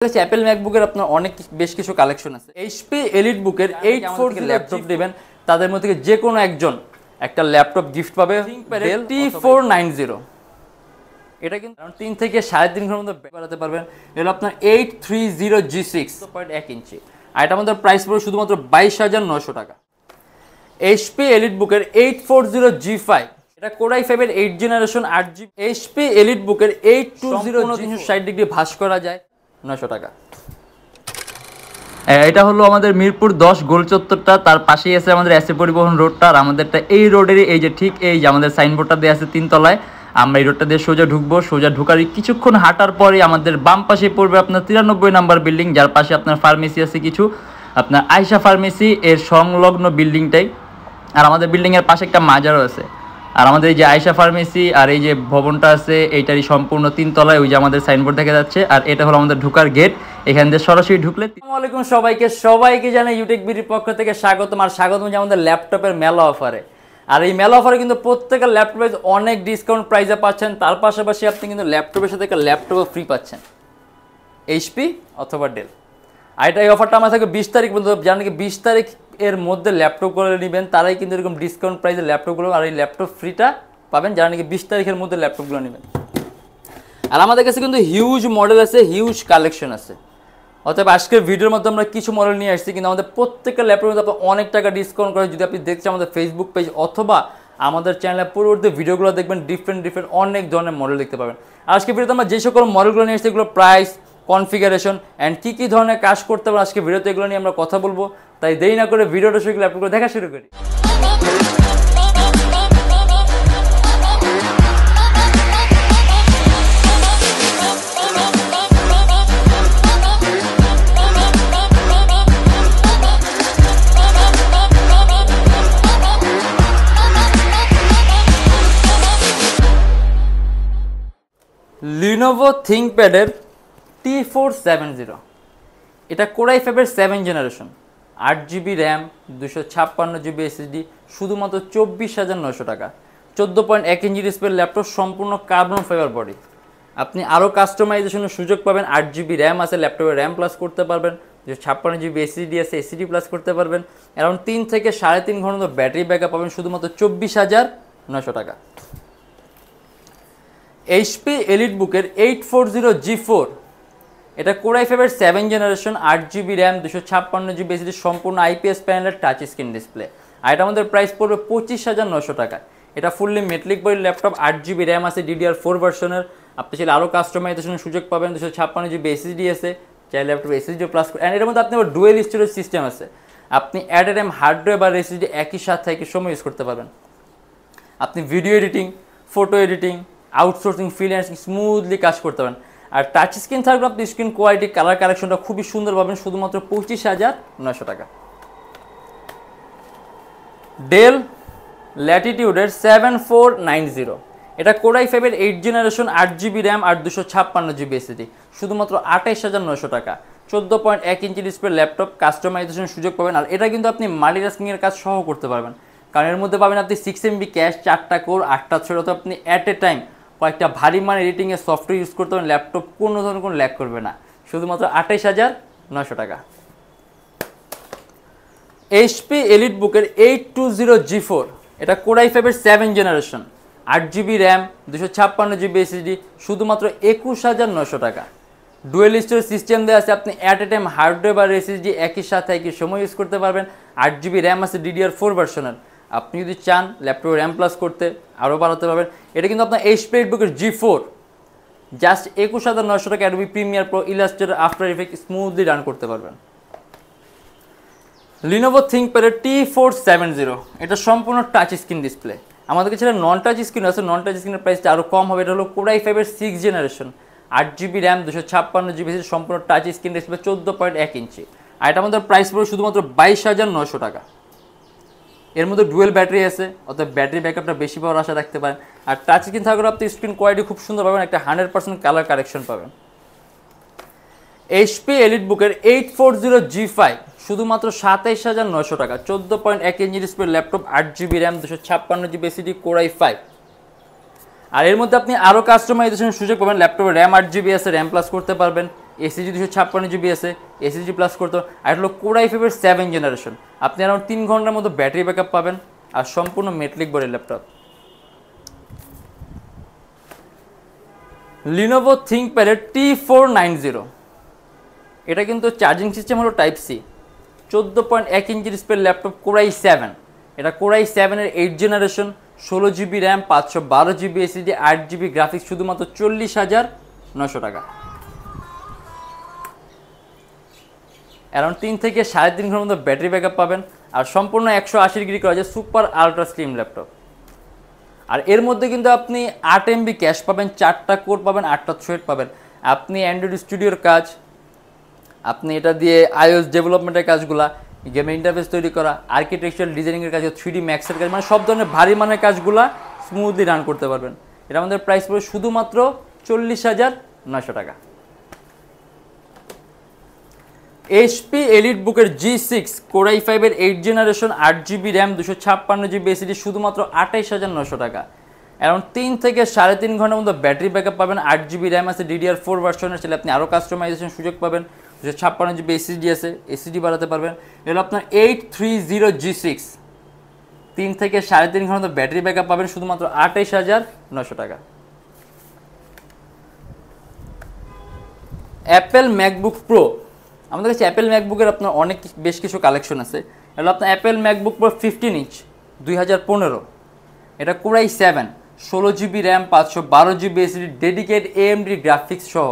Apple ম্যাকবুকের আপনার অনেক বেশ কিছু কালেকশন আছে। এইচপি এলিট বুকের 840 ল্যাপটপ নেবেন, তাদের মধ্যে থেকে যে কোনো একজন একটা ল্যাপটপ গিফট পাবে T490। এটা কিন্তু 3 থেকে 3.5 ঘন্টার মধ্যে বাড়াতে পারবেন। এটা আপনার 830G6 1 ইঞ্চি, আর এটা আমাদের প্রাইস পড়বে শুধুমাত্র 22,900 টাকা। এইচপি এলিট বুকের 840G5, এটা Core i5 এর 8 জেনারেশন 8GB। এইচপি এলিট বুকের 820 ডিগ্রি ভাঁজ করা যায় 900 টাকা। এটা হলো আমাদের মিরপুর 10 গোল চত্বরটা, তার পাশেই আছে আমাদের এসএ পরিবহন রোডটা, আর আমাদেরটা এই রোডেরই এই যে ঠিক এই যে আমাদের সাইনবোর্ডটা দেওয়া আছে 3 তলায়। আমরা এই রোডটা দিয়ে সোজা ঢুকবো, সোজা ঢুকার কিছুক্ষণ হাঁটার পরে আমাদের বাম পাশে পড়বে আপনার 93 নাম্বার বিল্ডিং, যার পাশে আপনার ফার্মেসি আছে কিছু, আপনার আয়শা ফার্মেসি এর সংলগ্ন বিল্ডিংটাই। আর আমাদের বিল্ডিংয়ের পাশে একটা মাজারও আছে। আর আমাদের এই যে আয়শা ফার্মেসি আর এই যে ভবনটা আছে এইটারই সম্পূর্ণ 3 তলায় ওই যে আমাদের সাইনবোর্ড দেখা যাচ্ছে। আর এটা হলো আমাদের ঢোকার গেট, এখান দিয়ে সরাসরি ঢুকলে। আসসালামু আলাইকুম সবাইকে জানাই ইউটেকবিডির পক্ষ থেকে স্বাগতম। আর স্বাগতম যে আমাদের ল্যাপটপের মেলা অফারে। আর এই মেলা অফারে কিন্তু প্রত্যেকটা ল্যাপটপে অনেক ডিসকাউন্ট প্রাইসে পাচ্ছেন, তার পাশাপাশি আপনি কিন্তু ল্যাপটপের সাথে একটা ল্যাপটপও ফ্রি পাচ্ছেন, এইচপি অথবা ডেল। আর এটা এই অফারটা আমার থাকে 20 তারিখ পর্যন্ত। জানেন কি 20 তারিখ এর মধ্যে ল্যাপটপগুলো নেবেন তারাই কিন্তু এরকম ডিসকাউন্ট প্রাইসে ল্যাপটপগুলো আর এই ল্যাপটপ ফ্রিটা পাবেন, যারা নাকি 20 তারিখের মধ্যে ল্যাপটপগুলো নেবেন। আর আমাদের কাছে কিন্তু হিউজ মডেল আছে, হিউজ কালেকশন আছে। অতএব আজকের ভিডিওর মধ্যে আমরা কিছু মডেল নিয়ে আসছি, কিন্তু আমাদের প্রত্যেকটা ল্যাপটপের মধ্যে আপনার অনেক টাকা ডিসকাউন্ট করে। যদি আপনি দেখছেন আমাদের ফেসবুক পেজ অথবা আমাদের চ্যানেলে পরবর্তী ভিডিওগুলো দেখবেন, ডিফারেন্ট অনেক ধরনের মডেল দেখতে পাবেন। আজকে ভিডিওতে আমরা যে সকল মডেলগুলো নিয়ে আসছি এগুলো প্রাইস, কনফিগারেশন অ্যান্ড কী ধরনের কাজ করতে পারেন আজকে ভিডিওতে এগুলো নিয়ে আমরা কথা বলবো। তাই দেরি না করে ভিডিওটা শুরু ল্যাপটপগুলো দেখা শুরু করি। লিনোভো থিংকপ্যাডের T470, এটা Core i5 এর 7 generation 8GB RAM 256GB SSD, শুধুমাত্র 24,900 টাকা। 14.1 ইঞ্চি ডিসপ্লে ল্যাপটপ, সম্পূর্ণ কার্বন ফাইবার বডি। আপনি আরও কাস্টমাইজেশনের সুযোগ পাবেন। 8GB র্যাম আছে, ল্যাপটপে র্যাম প্লাস করতে পারবেন, 256GB SSD আছে, SSD প্লাস করতে পারবেন। অ্যারাউন্ড 3 থেকে 3.5 ঘন্টা ব্যাটারি ব্যাকআপ পাবেন, শুধুমাত্র 24,900 টাকা। এইচপি এলিট বুকের 840G4, এটা Core i5 এর 7 generation 8GB RAM 256GB SSD, সম্পূর্ণ IPS প্যানেলের টাচ স্ক্রিন ডিসপ্লে। আর এটা আমাদের প্রাইস পড়বে 25,900 টাকা। এটা ফুললি মেটালিক বডির ল্যাপটপ, 8GB র্যাম আছে, DDR4 ভার্সনের। আপনি চাইলে আরও কাস্টমাইজেশনের সুযোগ পাবেন, 256GB SSD আছে, চাইলে ল্যাপটপ SSD প্লাস। অ্যান্ড এর মধ্যে আপনি আবার ডুয়েল স্টোরেজ সিস্টেম আছে, আপনি অ্যাট এ টাইম হার্ডওয়্যার বা SSD একই সাথে একই সময় ইউজ করতে পারবেন। আপনি video editing, photo editing, outsourcing, freelancing smoothly কাজ করতে পারেন। আর টাচ স্ক্রিন থাকবে, আপনি স্ক্রিন কোয়ালিটি, কালার কালেকশনটা খুবই সুন্দর পাবেন, শুধুমাত্র 25,900 টাকা। ডেল ল্যাটিটিউডের 7490, এটা Core i5 এর 8 জেনারেশন 8GB র্যাম আর 256GB SSD, শুধুমাত্র 28,900 টাকা। 14.1 ইঞ্চি ডিসপ্লে ল্যাপটপ, কাস্টমাইজেশনের সুযোগ পাবেন। আর এটা কিন্তু আপনি মাল্টিটাস্কিংয়ের কাজ সহ করতে পারবেন, কারণ এর মধ্যে পাবেন আপনি 6MB ক্যাশ, 4টা কোর, 8টা থ্রেড, অথবা আপনি অ্যাট এ টাইম কয়েকটা ভারী মান এডিটিংয়ের সফটওয়্যার ইউজ করতে পারেন। ল্যাপটপ কোনো ধরনের কোনো ল্যাগ করবে না, শুধুমাত্র 28,900 টাকা। এইচপি এলিট বুকের 820G4, এটা Core i5 এর 7 generation 8GB RAM 256GB SSD, শুধুমাত্র 21,900 টাকা। ডুয়েল স্টোরেজ সিস্টেম দেওয়া আছে, আপনি অ্যাট এ টাইম হার্ডওয়্যার বা SSD একই সাথে একই সময় ইউজ করতে পারবেন। 8GB র্যাম আছে, DDR4 ভার্সনের। আপনি যদি চান ল্যাপটপে র্যাম প্লাস করতে আরও বাড়াতে পারবেন। এটা কিন্তু আপনার এইচপি এলিট বুকের G4 জাস্ট 21,900 টাকা। Adobe Premiere Pro, Illustrator, after effect smoothly run করতে পারবেন। লিনোভো থিংকপ্যাডের T470, এটা সম্পূর্ণ টাচ স্ক্রিন ডিসপ্লে। আমাদের কাছে নন টাচ স্ক্রিন আছে, নন টাচ স্ক্রিনের প্রাইসটা আরও কম হবে। এটা হলো Core i5 এর 6 generation 8GB RAM 256GB SSD, সম্পূর্ণ টাচ স্ক্রিন ডিসপ্লে, 14.1 ইঞ্চি। আর এটা আমাদের প্রাইস পড়বে শুধুমাত্র 22,900 টাকা। এর মধ্যে ডুয়েল ব্যাটারি আছে, অর্থাৎ ব্যাটারি ব্যাকআপটা বেশি পাওয়ার আশা রাখতে পারেন। আর টাচ স্ক্রিন থাকলে আপনি স্ক্রিন কোয়ালিটি খুব সুন্দর পাবেন, একটা 100% কালার কারেকশন পাবেন। এইচপি এলিট বুকের 840G5, শুধুমাত্র 27,900 টাকা। 14.1 inch display laptop, 8GB RAM 256GB SSD, Core i5। আর এর মধ্যে আপনি আরও কাস্টমাইজেশনের সুযোগ পাবেন। ল্যাপটপে র্যাম 8GB আছে, র্যাম প্লাস করতে পারবেন, এসএসডি 256 GB আছে, এসএসডি প্লাস করতো। আর এটা হলো কোর i5-এর 7 জেনারেশন। আপনি অ্যারাউন্ড 3 ঘন্টার মতো ব্যাটারি ব্যাকআপ পাবেন, আর সম্পূর্ণ মেটালিক বডির ল্যাপটপ। লিনোভো থিঙ্কপ্যাডের T490, এটা কিন্তু চার্জিং সিস্টেম হলো type C, 14.1 inch display laptop, core i7। এটা কোর i7-এর 8 generation, 16 GB RAM, 512 GB SSD, 8 GB graphics, শুধুমাত্র 40,900 টাকা। অ্যারাউন্ড 3 থেকে 3.5 ঘন্টার মতো ব্যাটারি ব্যাকআপ পাবেন, আর সম্পূর্ণ 180 ডিগ্রি করা যায় সুপার আলট্রা স্লিম ল্যাপটপ। আর এর মধ্যে কিন্তু আপনি 8 MB ক্যাশ পাবেন, 4টা কোর পাবেন, 8টা থ্রেড পাবেন। আপনি অ্যান্ড্রয়েড স্টুডিওর কাজ, আপনি এটা দিয়ে iOS ডেভেলপমেন্টের কাজগুলা, গেমের ইন্টারফেস তৈরি করা, আর্কিটেকচারাল ডিজাইনিংয়ের কাজ, 3D ম্যাক্সের কাজ, মানে সব ধরনের ভারী মানের কাজগুলা স্মুথলি রান করতে পারবেন। এটা আমাদের প্রাইস পড়বে শুধুমাত্র 40,900 টাকা। HP এলিটবুকের G6 কোর i5-এর 8 generation, 8 GB RAM, 256 GB SSD, শুধুমাত্র 28,900 টাকা। অ্যারাউন্ড 3 থেকে 3.5 ঘন্টার মতো ব্যাটারি ব্যাকআপ পাবেন, 8 GB র্যাম আছে, DDR4 ভার্সনের, চাইলে আপনি আরও কাস্টমাইজেশন সুযোগ পাবেন, 256 GB এসএসডি আছে, এসএসডি বাড়াতে পারবেন। এগুলো আপনার 830 G6, 3 থেকে 3.5 ঘন্টা ব্যাটারি ব্যাকআপ পাবেন, শুধুমাত্র 28,900 টাকা। অ্যাপেল ম্যাকবুক প্রো, আমাদের কাছে অ্যাপেল ম্যাকবুকের আপনার বেশ কিছু কালেকশন আছে। এগুলো আপনার অ্যাপেল ম্যাকবুক প্রো 15 ইঞ্চ 2015, এটা core i7, 16 GB RAM, 512 GB SSD, dedicate AMD graphics সহ,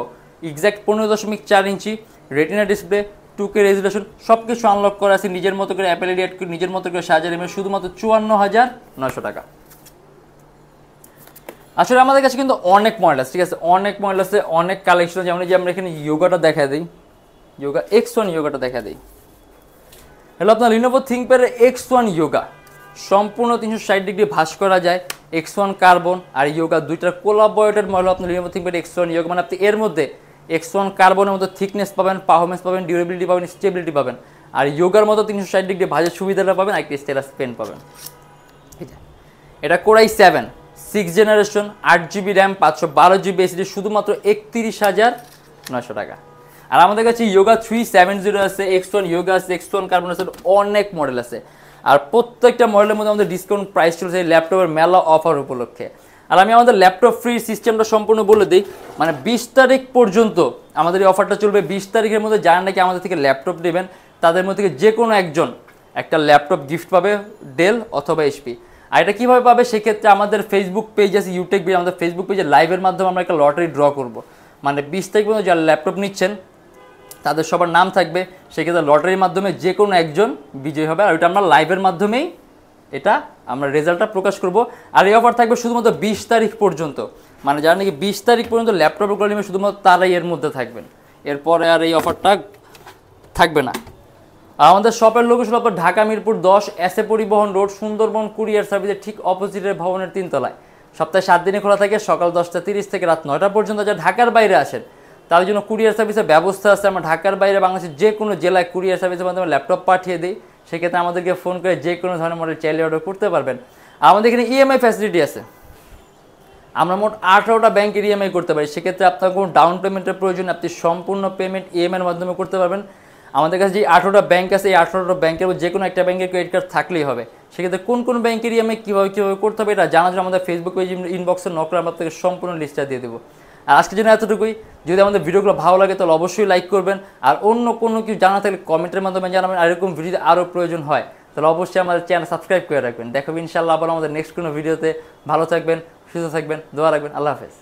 এক্স্যাক্ট 15.4 ইঞ্চি রেটিনা ডিসপ্লে, 2K রেজুলেশন, সব কিছু আনলক করা আছে নিজের মতো করে, অ্যাপেল এডিট করে নিজের মতো করে সাজার এমএ, শুধুমাত্র 54,900 টাকা। আসলে আমাদের কাছে কিন্তু অনেক মডেল আছে, ঠিক আছে, অনেক মডেল আছে, অনেক কালেকশন। যেমন যে আমরা এখানে ইয়োগাটা দেখা দিই, ইয়োগা X1 ইয়োগাটা দেখা দিই। হ্যালো, আপনার লিনোভো থিঙ্কপ্যাডের X1 ইয়োগা, সম্পূর্ণ 360 ডিগ্রি ভাঁজ করা যায়, X1 কার্বন আর ইয়োগা দুইটার কোলাবরেটেড মডেল আপনার লিনোভো থিঙ্কপ্যাড X1 ইয়োগা। মানে আপনি এর মধ্যে X1 কার্বনের মতো থিকনেস পাবেন, পারফরমেন্স পাবেন, ডিউরেবিলিটি পাবেন, স্টেবিলিটি পাবেন, আর ইয়োগার মতো 360 ডিগ্রি ভাঁজের সুবিধাটা পাবেন, আর একটা স্টাইলাস পেন পাবেন। এটা core i7, 6 generation, 8 GB RAM, 512 GB SSD, শুধুমাত্র 31,900 টাকা। আর আমাদের কাছে ইয়োগা 370 আছে, X1 ইয়োগা আছে, X1 কার্বন আছে, অনেক মডেল আছে। আর প্রত্যেকটা মডেলের মধ্যে আমাদের ডিসকাউন্ট প্রাইস চলছে এই ল্যাপটপের মেলা অফার উপলক্ষে। আর আমি আমাদের ল্যাপটপ ফ্রি সিস্টেমটা সম্পূর্ণ বলে দিই, মানে 20 তারিখ পর্যন্ত আমাদের এই অফারটা চলবে। 20 তারিখের মধ্যে যারা নাকি আমাদের থেকে ল্যাপটপ নেবেন, তাদের মধ্যে থেকে যে কোনো একজন একটা ল্যাপটপ গিফট পাবে, ডেল অথবা HP। আর এটা কীভাবে পাবে, সেক্ষেত্রে আমাদের ফেসবুক পেজ আছে Youtechbd, আমাদের ফেসবুক পেজে লাইভের মাধ্যমে আমরা একটা লটারি ড্র করব। মানে 20 তারিখ পর্যন্ত যারা ল্যাপটপ নিচ্ছেন তাদের সবার নাম থাকবে, সেক্ষেত্রে লটারির মাধ্যমে যে কোনো একজন বিজয়ী হবে। আর ওইটা আমরা লাইভের মাধ্যমেই এটা আমরা রেজাল্টটা প্রকাশ করব। আর এই অফার থাকবে শুধুমাত্র 20 তারিখ পর্যন্ত, মানে যারা নাকি 20 তারিখ পর্যন্ত ল্যাপটপগুলো নেবে শুধুমাত্র তারাই এর মধ্যে থাকবেন, এরপরে আর এই অফারটা থাকবে না। আর আমাদের শপের লোকেশন আপনার ঢাকা মিরপুর 10 এসএ পরিবহন রোড, সুন্দরবন কুরিয়ার সার্ভিসের ঠিক অপোজিটের ভবনের 3 তলায়। সপ্তাহে 7 দিনে খোলা থাকে, সকাল 10:30 থেকে রাত 9টা পর্যন্ত। যারা ঢাকার বাইরে আসেন তার জন্য কুরিয়ার সার্ভিসের ব্যবস্থা আছে। আমরা ঢাকার বাইরে বাংলাদেশের যে কোনো জেলায় কুরিয়ার সার্ভিসের মাধ্যমে ল্যাপটপ পাঠিয়ে দিই, সেক্ষেত্রে আমাদেরকে ফোন করে যে কোনো ধরনের মডেল চাইলে অর্ডার করতে পারবেন। আমাদের এখানে EMI ফ্যাসিলিটি আছে, আমরা মোট 18টা ব্যাংকের EMI করতে পারি। সেক্ষেত্রে আপনার কোনো ডাউন পেমেন্টের প্রয়োজন, আপনি সম্পূর্ণ পেমেন্ট EMI এর মাধ্যমে করতে পারবেন। আমাদের কাছে যে 18টা ব্যাংক আছে, এই 18টা ব্যাংকের যে কোনো একটা ব্যাংকের ক্রেডিট কার্ড থাকলেই হবে। সেক্ষেত্রে কোন কোন ব্যাংকের EMI কীভাবে করতে হবে এটা জানার জন্য আমাদের ফেসবুক পেজ ইনবক্সে নক করে আমরা আপনাকে সম্পূর্ণ লিস্টটা দিয়ে দেবো। আর আজকের জন্য এতটুকুই। যদি আমাদের ভিডিওগুলো ভালো লাগে তাহলে অবশ্যই লাইক করবেন, আর অন্য কোনো কিছু জানা থাকলে কমেন্টের মাধ্যমে জানাবেন। আর এরকম ভিডিও আরও প্রয়োজন হয় তাহলে অবশ্যই আমাদের চ্যানেল সাবস্ক্রাইব করে রাখবেন। দেখাবেন ইনশাআল্লাহ আবার আমাদের নেক্সট কোনো ভিডিওতে। ভালো থাকবেন, সুস্থ থাকবেন, দোয়া রাখবেন। আল্লাহ হাফেজ।